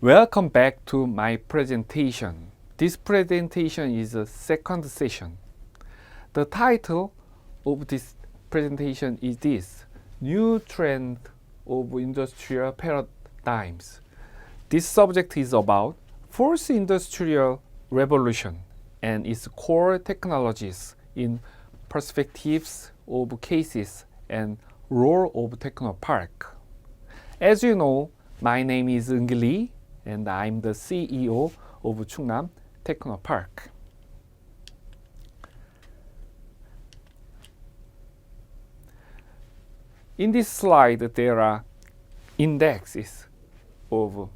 Welcome back to my presentation. This presentation is a second session. The title of this presentation is this: New Trend of Industrial Paradigms. This subject is about fourth industrial revolution and its core technologies in perspectives of cases and role of Technopark. As you know, my name is Eun-gi Lee, and I'm the CEO of Chungnam Technopark. In this slide, there are indexes of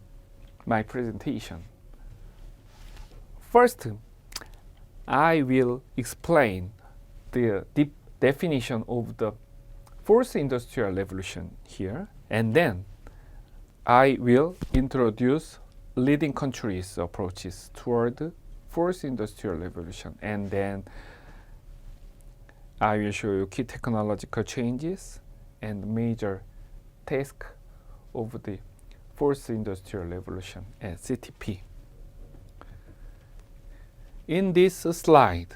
my presentation. First, I will explain the deep definition of the fourth industrial revolution here, and then I will introduce leading countries' approaches toward the fourth industrial revolution, and then I will show you key technological changes and major tasks of the fourth industrial revolution at STP. In this slide,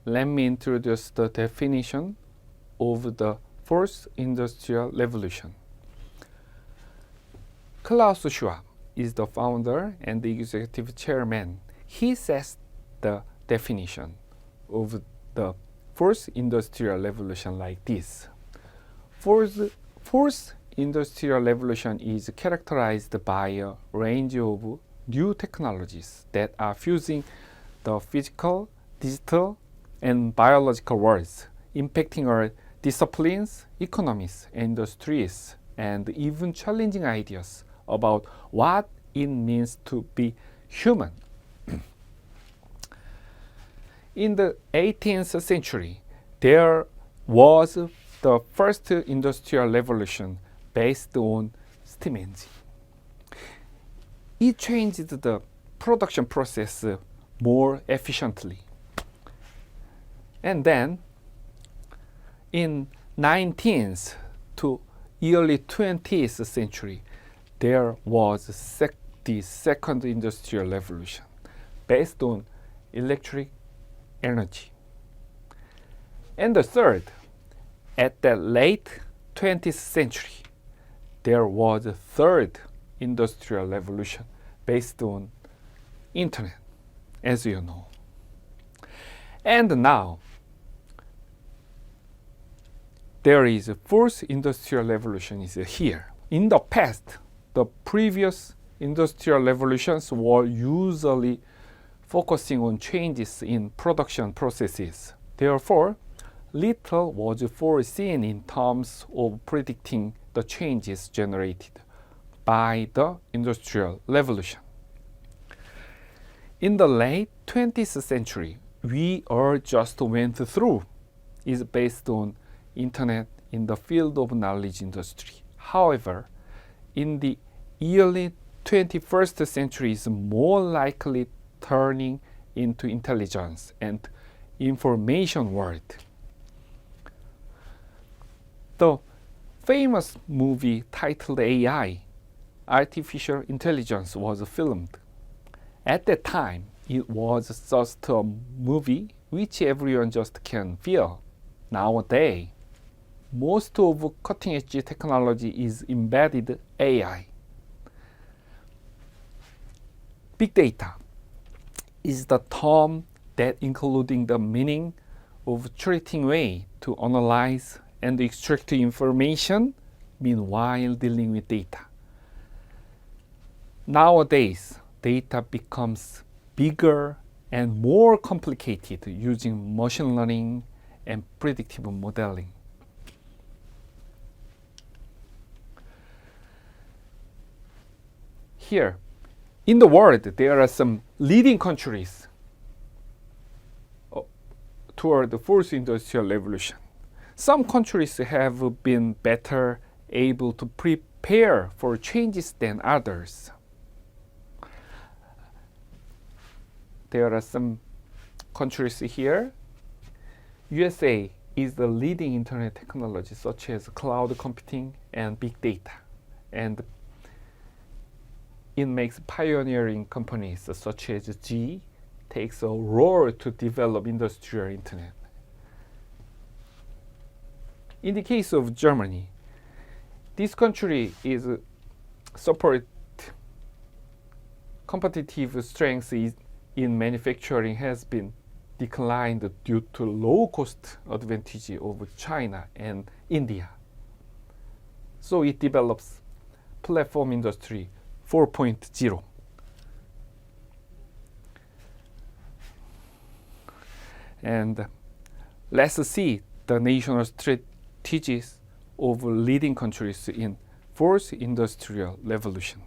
let me introduce the definition of the fourth industrial revolution. Klaus Schwab is the founder and the executive chairman. He sets the definition of the fourth industrial revolution like this. Fourth industrial revolution is characterized by a range of new technologies that are fusing the physical, digital, and biological worlds, impacting our disciplines, economies, industries, and even challenging ideas about what it means to be human. In the 18th century, there was the first industrial revolution based on steam engine. It changed the production process more efficiently. And then in 19th to early 20th century, there was the second industrial revolution based on electric energy. And the third, at the late 20th century, there was a third industrial revolution based on internet, as you know. And now, there is a fourth industrial revolution is here. In the past, the previous industrial revolutions were usually focusing on changes in production processes. Therefore, little was foreseen in terms of predicting the changes generated by the industrial revolution. In the late 20th century, we all just went through is based on internet in the field of knowledge industry. However, in the early 21st century is more likely turning into intelligence and information world. The famous movie titled AI, Artificial Intelligence, was filmed. At that time, it was just a movie which everyone just can feel. Nowadays, most of cutting-edge technology is embedded AI. Big data is the term that including the meaning of treating way to analyze and extract information, meanwhile dealing with data. Nowadays, data becomes bigger and more complicated using machine learning and predictive modeling. Here, in the world, there are some leading countries toward the fourth industrial revolution. Some countries have been better able to prepare for changes than others. There are some countries here. USA is the leading internet technology such as cloud computing and big data. And it makes pioneering companies such as GE takes a role to develop industrial internet. In the case of Germany, this country is support competitive strength in manufacturing has been declined due to low cost advantage of China and India. So it develops platform industry 4.0. And let's see the national strategies of leading countries in fourth industrial revolution.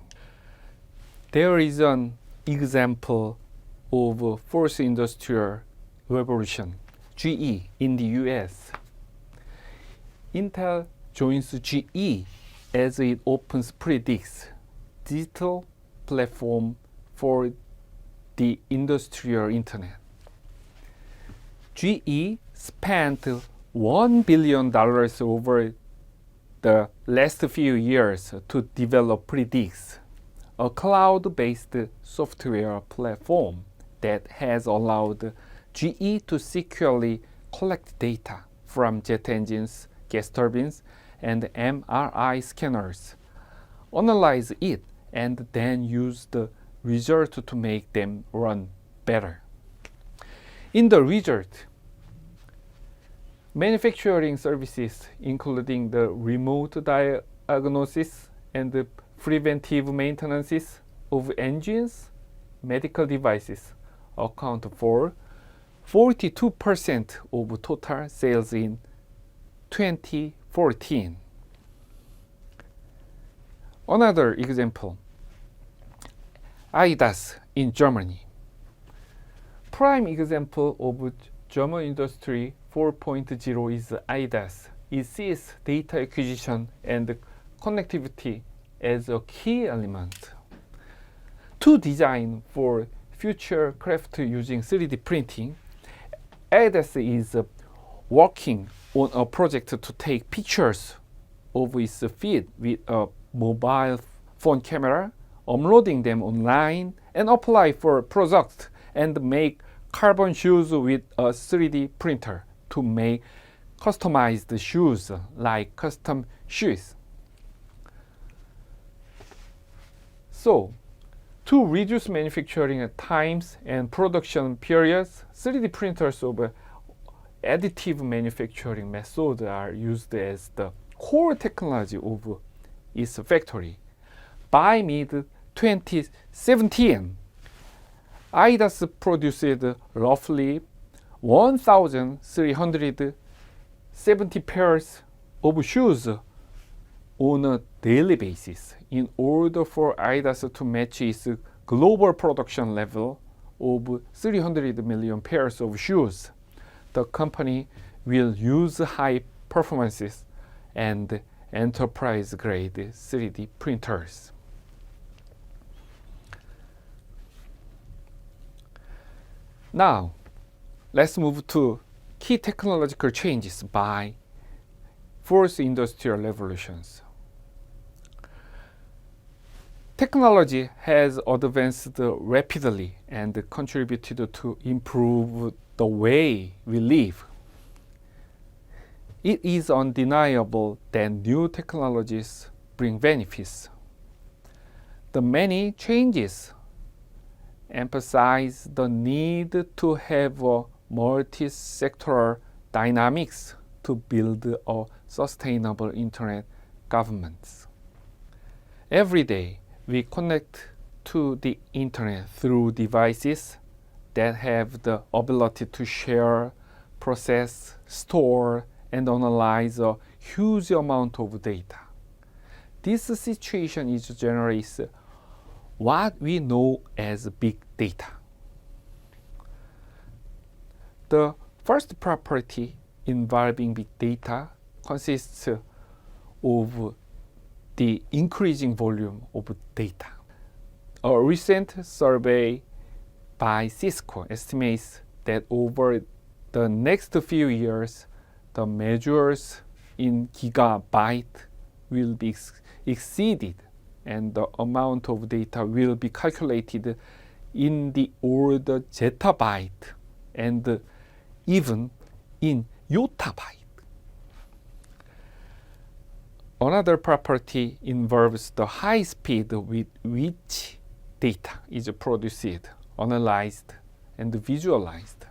There is an example of fourth industrial revolution, GE in the US. Intel joins GE as it opens Predix, digital platform for the industrial internet. GE spent $1 billion over the last few years to develop Predix, a cloud-based software platform that has allowed GE to securely collect data from jet engines, gas turbines, and MRI scanners, analyze it, and then use the result to make them run better. In the result, manufacturing services, including the remote diagnosis and the preventive maintenance of engines, medical devices, account for 42% of total sales in 2014. Another example, IDAS in Germany. Prime example of German Industry 4.0 is IDAS. It sees data acquisition and connectivity as a key element. To design for future craft using 3D printing, IDAS is working on a project to take pictures of its feed with a mobile phone camera, uploading them online, and apply for products and make carbon shoes with a 3D printer to make customized shoes like custom shoes. So, to reduce manufacturing times and production periods, 3D printers of additive manufacturing methods are used as the core technology of its factory. By mid-2017, IDAS produced roughly 1,370 pairs of shoes on a daily basis in order for IDAS to match its global production level of 300 million pairs of shoes. The company will use high performances and enterprise-grade 3D printers. Now, let's move to key technological changes by fourth industrial revolutions. Technology has advanced rapidly and contributed to improve the way we live. It is undeniable that new technologies bring benefits. The many changes emphasize the need to have a multi-sectoral dynamics to build a sustainable internet governance. Every day, we connect to the internet through devices that have the ability to share, process, store, and analyze a huge amount of data. This situation generates what we know as big data. The first property involving big data consists of the increasing volume of data. A recent survey by Cisco estimates that over the next few years, the measures in gigabyte will be exceeded and the amount of data will be calculated in the order zettabyte and even in yottabyte. Another property involves the high speed with which data is produced, analyzed, and visualized.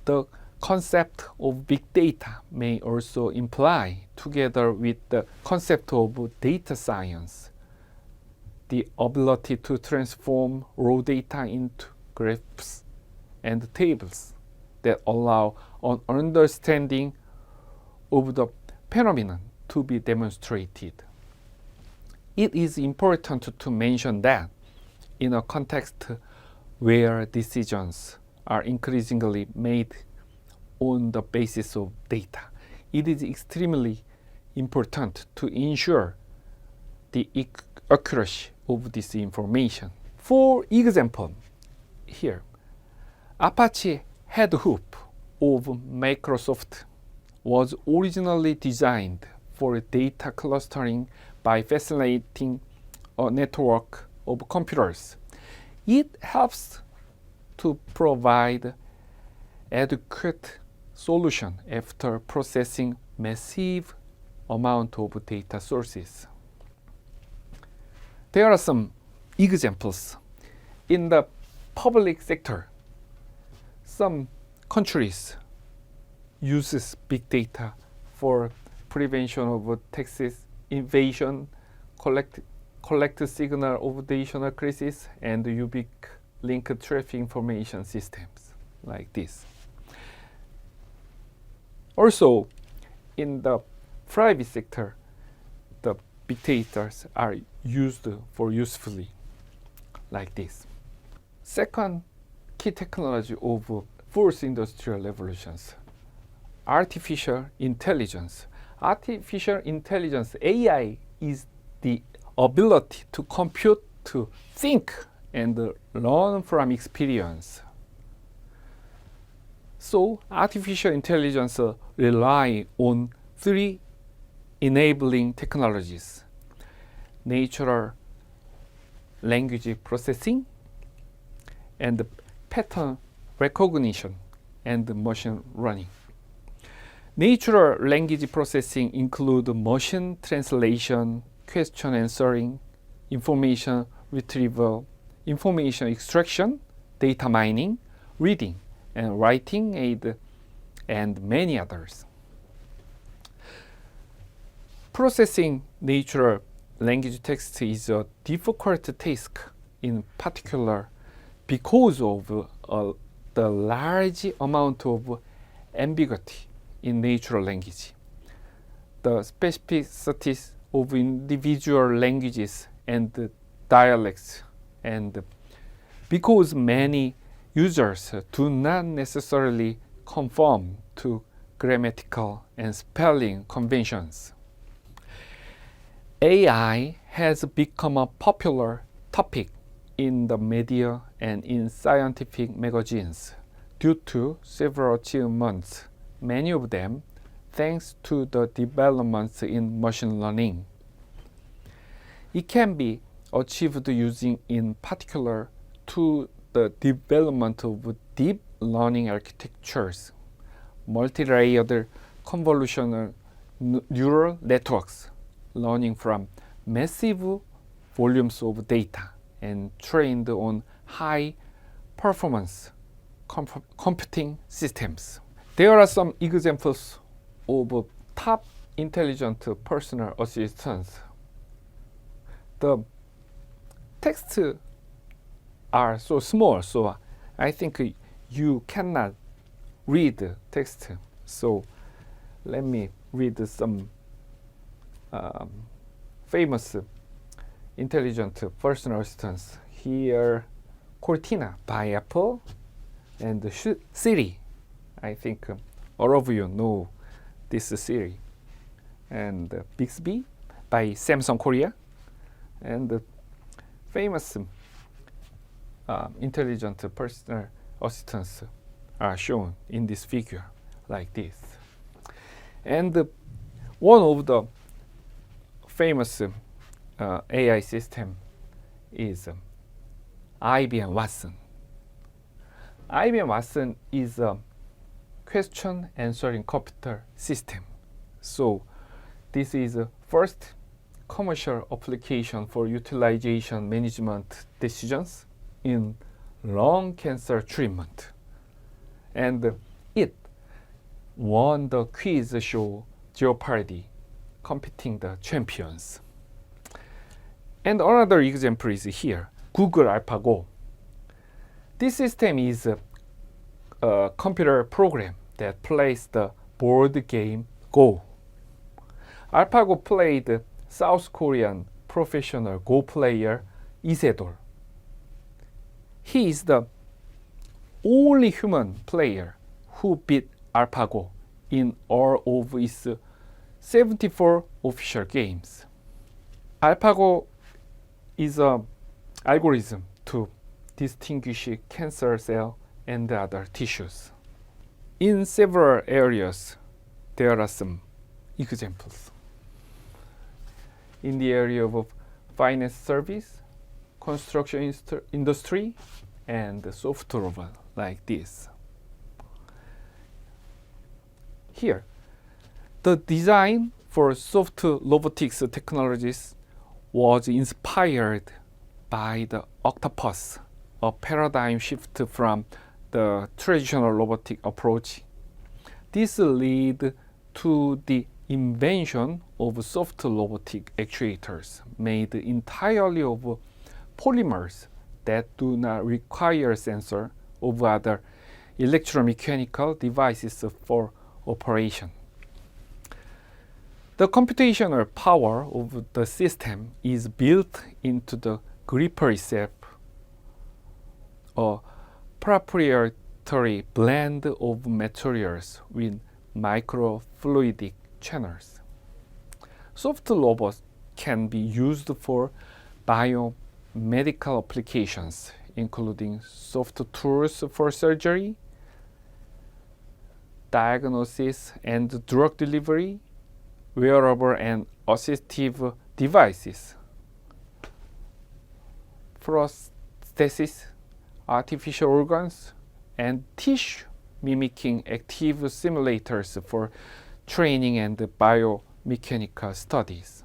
The concept of big data may also imply, together with the concept of data science, the ability to transform raw data into graphs and tables that allow an understanding of the phenomenon to be demonstrated. It is important to mention that in a context where decisions are increasingly made on the basis of data, it is extremely important to ensure the accuracy of this information. For example, here, Apache head hoop of Microsoft was originally designed for data clustering by facilitating a network of computers. It helps to provide adequate solution after processing massive amount of data sources. There are some examples. In the public sector, some countries uses big data for prevention of taxes evasion, collect signal of data crisis, and ubique link traffic information systems like this. Also, in the private sector, the big data are used for usefully like this. Second key technology of fourth industrial revolutions, artificial intelligence. Artificial intelligence, AI, is the ability to compute, to think, and learn from experience. So artificial intelligence rely on three enabling technologies: natural language processing, and pattern recognition, and machine learning. Natural language processing include machine translation, question answering, information retrieval, information extraction, data mining, reading and writing aid, and many others. Processing natural language text is a difficult task, in particular because of the large amount of ambiguity in natural language, the specificities of individual languages and dialects, and because many users do not necessarily conform to grammatical and spelling conventions. AI has become a popular topic in the media and in scientific magazines due to several achievements, many of them thanks to the developments in machine learning. It can be achieved using, in particular, to the development of deep learning architectures, multi-layered convolutional neural networks, learning from massive volumes of data and trained on high performance computing systems. There are some examples of top intelligent personal assistants. The texts are so small, so I think you cannot read text. So let me read some famous intelligent personal assistants. Here, Cortina by Apple, and Siri. I think all of you know this Siri. And Bixby by Samsung Korea. And famous intelligent personal assistants are shown in this figure like this. And one of the famous AI system is IBM Watson. IBM Watson is a question answering computer system. So this is the first commercial application for utilization management decisions in lung cancer treatment. And it won the quiz show Jeopardy, competing the champions. And another example is here, Google AlphaGo. This system is a computer program that plays the board game Go. AlphaGo played South Korean professional Go player Isedol. He is the only human player who beat AlphaGo in all of its 74 official games. AlphaGo is an algorithm to distinguish cancer cell and other tissues. In several areas, there are some examples. In the area of finance service, construction industry, and software like this. Here, the design for soft robotics technologies was inspired by the octopus, a paradigm shift from the traditional robotic approach. This led to the invention of soft robotic actuators made entirely of polymers that do not require sensor of other electromechanical devices for operation. The computational power of the system is built into the gripper itself, a proprietary blend of materials with microfluidic channels. Soft robots can be used for biomedical applications, including soft tools for surgery, diagnosis and drug delivery, wearable and assistive devices, prosthesis, artificial organs, and tissue mimicking active simulators for training and biomechanical studies.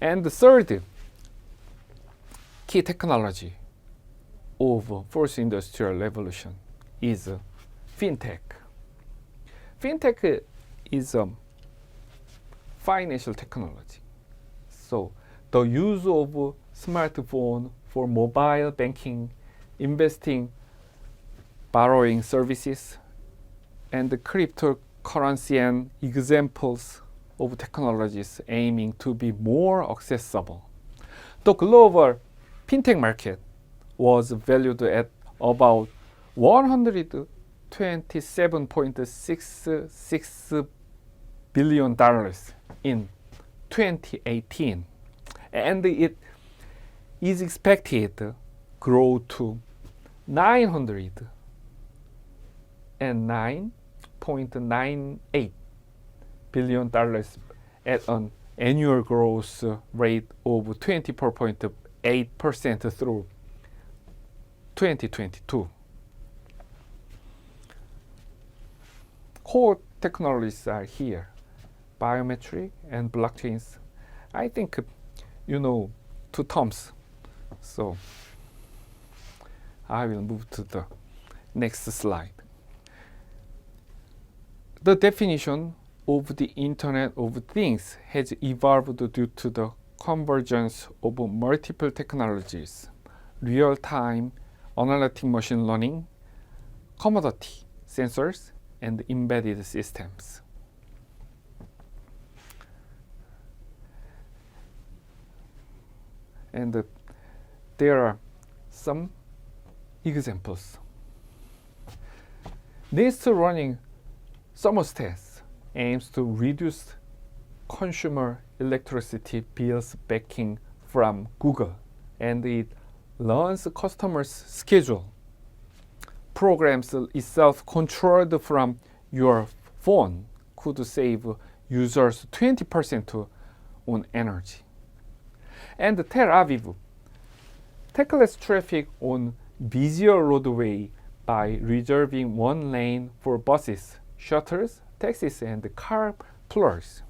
And the third key technology of fourth industrial revolution is Fintech. Fintech is a financial technology. So the use of smartphone for mobile banking, investing, borrowing services, and the cryptocurrency and examples of technologies aiming to be more accessible. The global fintech market was valued at about $127.66 billion in 2018, and it is expected to grow to $909.98 billion at an annual growth rate of 24.8% through 2022. Core technologies are here, biometric and blockchains. I think you know two terms, so I will move to the next slide. The definition of the Internet of Things has evolved due to the convergence of multiple technologies, real-time analytic machine learning, commodity sensors, and embedded systems. And there are some examples. This running thermostats aims to reduce consumer electricity bills backing from Google, and it learns customers' schedule. Programs itself controlled from your phone could save users 20% on energy. And Tel Aviv tackles traffic on busier roadway by reserving one lane for buses, shuttles, taxis, and carpoolers.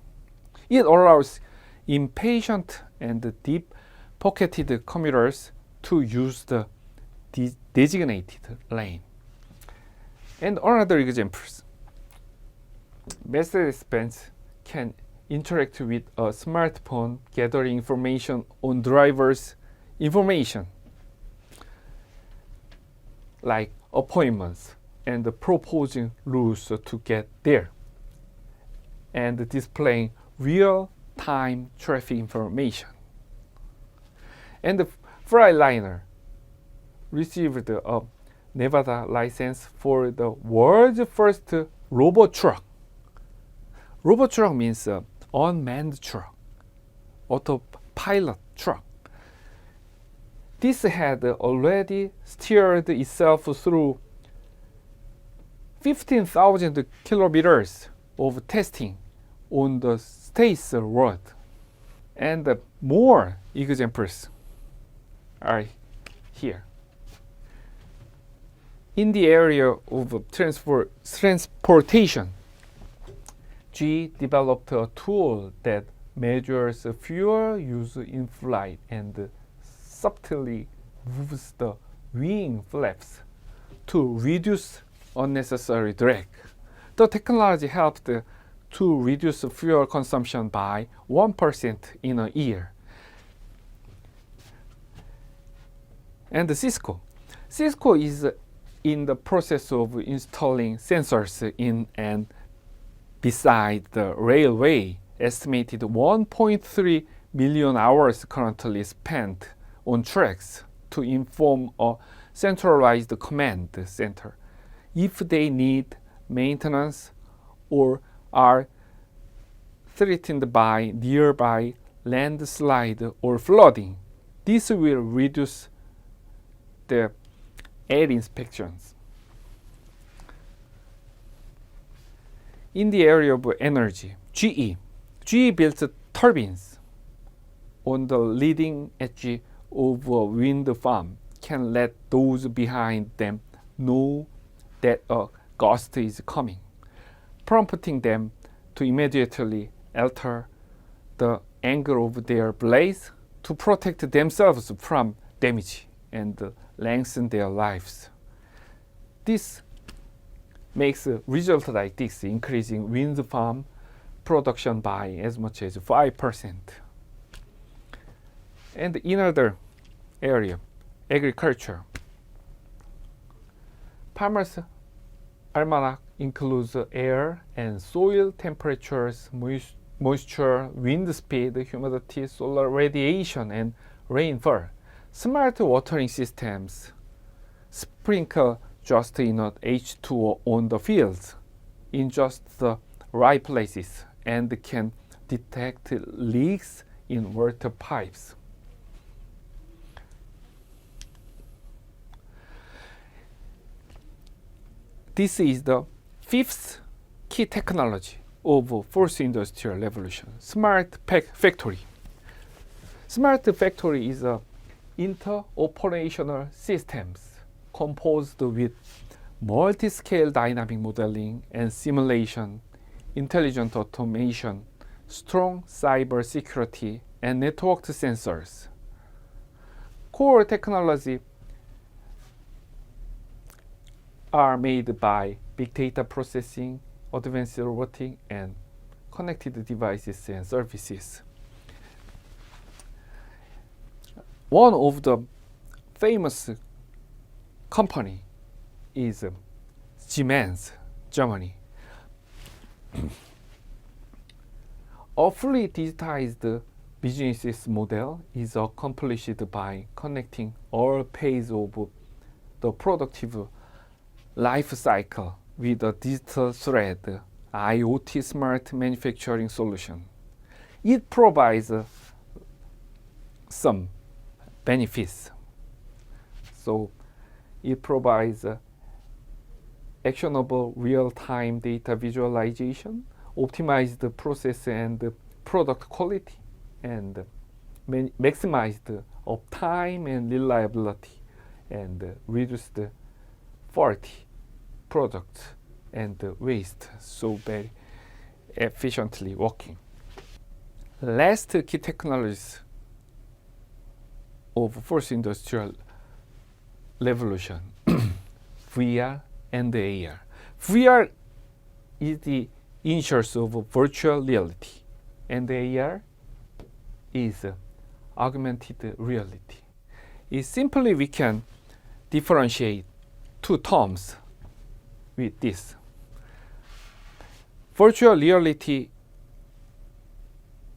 It allows impatient and deep-pocketed commuters to use the designated lane. And another example, Mercedes-Benz can interact with a smartphone, gathering information on drivers' information, like appointments, and proposing routes to get there, and displaying real-time traffic information. And the Freightliner received a Nevada license for the world's first robot truck. Robot truck means unmanned truck, autopilot truck. This had already steered itself through 15,000 kilometers of testing on the States road. And more examples are here. In the area of transportation, GE developed a tool that measures fuel use in flight and subtly moves the wing flaps to reduce unnecessary drag. The technology helped to reduce fuel consumption by 1% in a year. And Cisco is in the process of installing sensors in and beside the railway. Estimated 1.3 million hours currently spent on tracks to inform a centralized command center if they need maintenance or are threatened by nearby landslide or flooding. This will reduce the air inspections. In the area of energy, GE built turbines on the leading edge of a wind farm, can let those behind them know that a gust is coming, prompting them to immediately alter the angle of their blades to protect themselves from damage and lengthen their lives. This makes a result like this, increasing wind farm production by as much as 5%. And in another area, agriculture. Farmers' almanac includes air and soil temperatures, moisture, wind speed, humidity, solar radiation, and rainfall. Smart watering systems sprinkle just enough H2O on the fields in just the right places and can detect leaks in water pipes. This is the fifth key technology of fourth industrial revolution, smart factory. Smart factory is a interoperational systems composed with multi-scale dynamic modeling and simulation, intelligent automation, strong cyber security, and networked sensors. Core technology are made by big data processing, advanced robotics, and connected devices and services. One of the famous company is Siemens, Germany. A fully digitized business model is accomplished by connecting all phases of the productive life cycle with a digital thread, IoT smart manufacturing solution. It provides some benefits. So it provides actionable real-time data visualization, optimized process and product quality, and maximize the uptime and reliability and reduce the faulty products and the waste, so very efficiently working. Last key technologies of fourth industrial revolution, VR and AR. VR is the initials of virtual reality, and AR is augmented reality. Simply we can differentiate two terms with this. Virtual reality,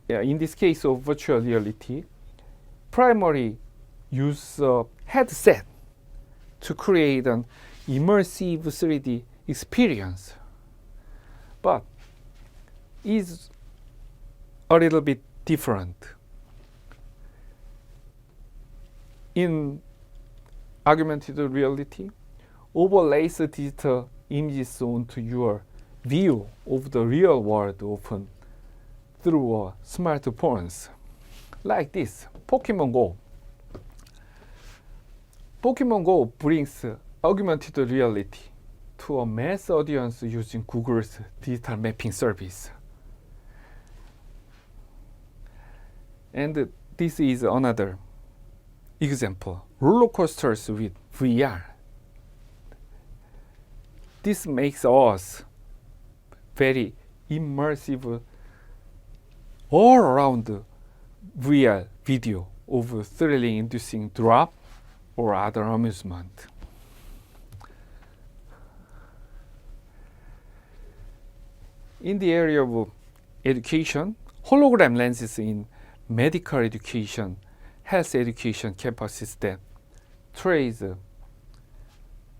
in this case of virtual reality, primarily use a headset to create an immersive 3D experience, but is a little bit different. In augmented reality, overlays digital images onto your view of the real world, often through smartphones, like this, Pokemon Go. Pokemon Go brings augmented reality to a mass audience using Google's digital mapping service. And this is another example, roller coasters with VR. This makes us very immersive all around VR video of thrilling inducing drop or other amusement. In the area of education, hologram lenses in medical education, health education campuses that trace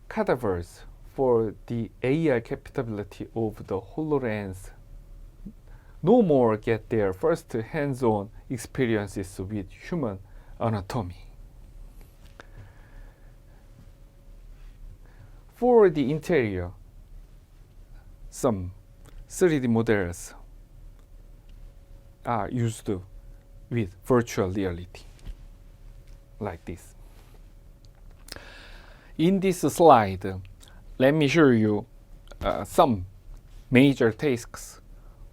cadavers for the AI capability of the HoloLens no more get their first hands-on experiences with human anatomy. For the interior, some 3D models are used with virtual reality, like this. In this slide, let me show you some major tasks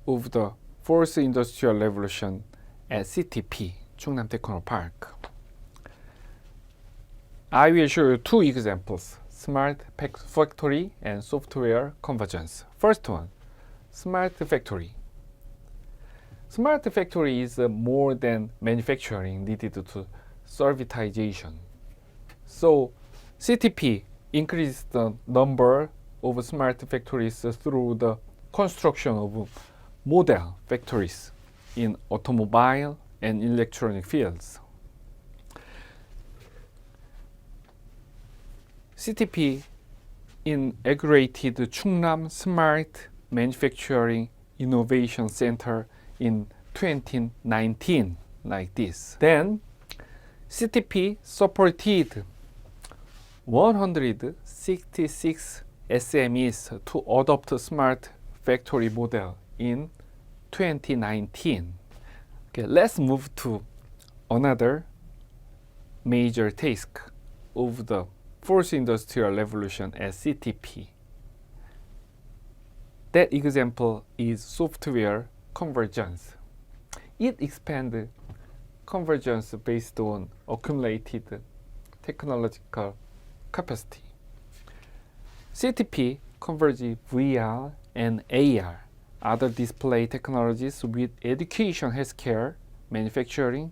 of the fourth industrial revolution at CTP, Chungnam Technopark. I will show you two examples, smart factory and software convergence. First one, smart factory. Smart factory is more than manufacturing needed to servitization. So CTP increased the number of smart factories through the construction of model factories in automobile and electronic fields. CTP inaugurated Chungnam Smart Manufacturing Innovation Center in 2019, like this. Then CTP supported 166 SMEs to adopt a smart factory model in 2019. Okay, let's move to another major task of the fourth industrial revolution at CTP. That example is software convergence. It expanded convergence based on accumulated technological capacity. CTP converges VR and AR, other display technologies with education, healthcare, manufacturing,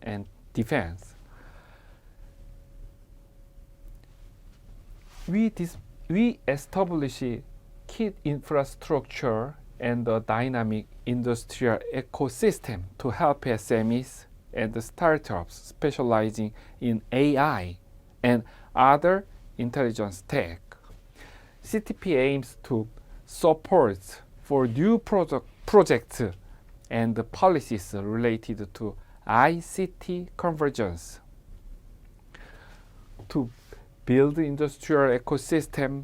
and defense. We establish key infrastructure and a dynamic industrial ecosystem to help SMEs and startups specializing in AI and other intelligence tech. CTP aims to support for new projects and policies related to ICT convergence to build industrial ecosystem,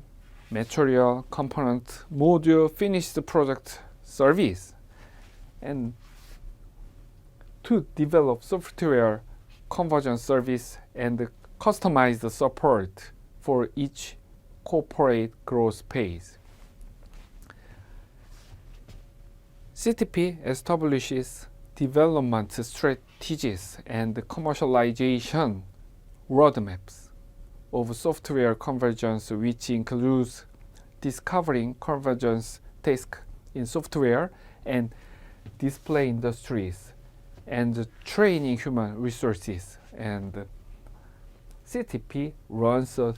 material, component, module, finished product, service, and to develop software convergence service and customize the support for each corporate growth phase. STP establishes development strategies and commercialization roadmaps of software convergence, which includes discovering convergence tasks in software and display industries and training human resources. And STP runs a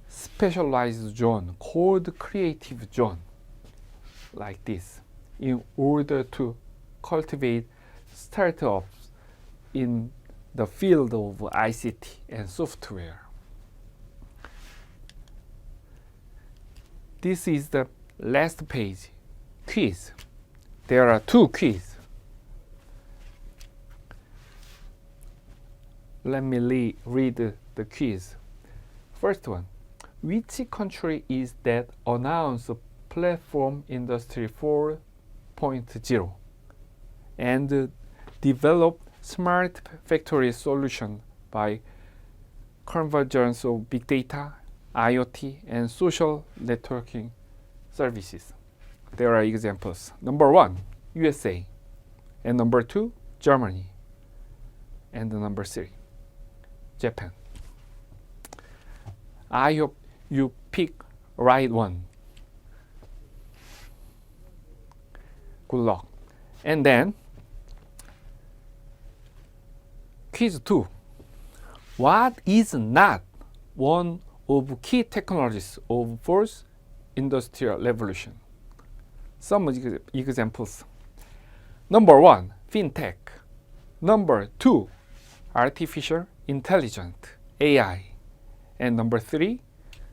specialized zone called creative zone like this in order to cultivate startups in the field of ICT and software. This is the last page, quiz. There are 2 quiz. Let me read the quiz. First one, which country is that announced platform industry 4.0 and develop smart factory solution by convergence of big data, IoT, and social networking services? There are examples. Number 1, USA, and number 2, Germany, and number 3, Japan. I hope you pick right one. Good luck. And then quiz 2. What is not one of key technologies of fourth industrial revolution? Some examples. Number 1, Fintech. Number 2, artificial intelligence, AI. And number 3,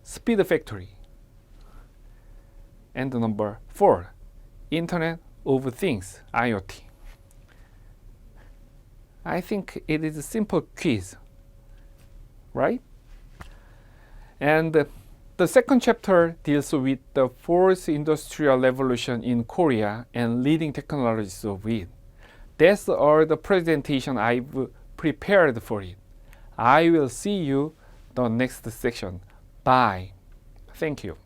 speed factory. And number 4, Internet of Things, IoT. I think it is a simple quiz, right? And the second chapter deals with the fourth industrial revolution in Korea and leading technologies of it. That's all the presentation I've prepared for it. I will see you the next section. Bye. Thank you.